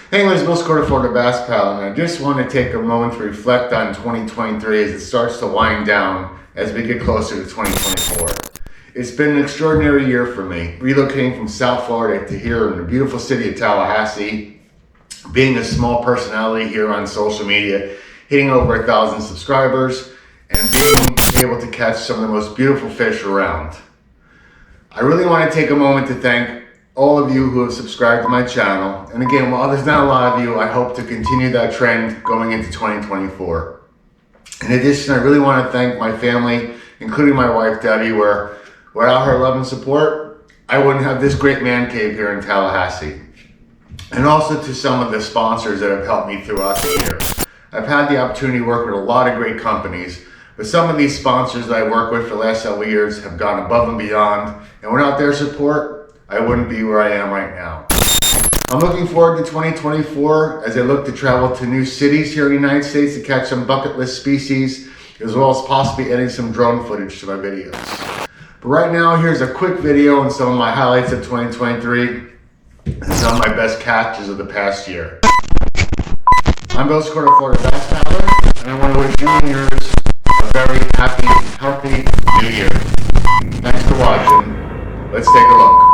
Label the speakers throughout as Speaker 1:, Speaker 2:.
Speaker 1: Hey, it's Bill Scorder for the Bass Pal, and I just want to take a moment to reflect on 2023 as it starts to wind down as we get closer to 2024. It's been an extraordinary year for me, relocating from South Florida to here in the beautiful city of Tallahassee, being a small personality here on social media, hitting over 1,000 subscribers, and being able to catch some of the most beautiful fish around. I really want to take a moment to thank all of you who have subscribed to my channel. And again, while there's not a lot of you, I hope to continue that trend going into 2024. In addition, I really want to thank my family, including my wife, Debbie, where without her love and support, I wouldn't have this great man cave here in Tallahassee. And also to some of the sponsors that have helped me throughout the year. I've had the opportunity to work with a lot of great companies, but some of these sponsors that I work with for the last several years have gone above and beyond, and without their support, I wouldn't be where I am right now. I'm looking forward to 2024 as I look to travel to new cities here in the United States to catch some bucket list species, as well as possibly adding some drone footage to my videos. But right now, here's a quick video on some of my highlights of 2023 and some of my best catches of the past year. I'm Bill Scorder for the Bass Paddler, and I want to wish you and yours a very happy, healthy new year. Thanks for watching. Let's take a look.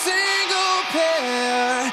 Speaker 2: Single pair.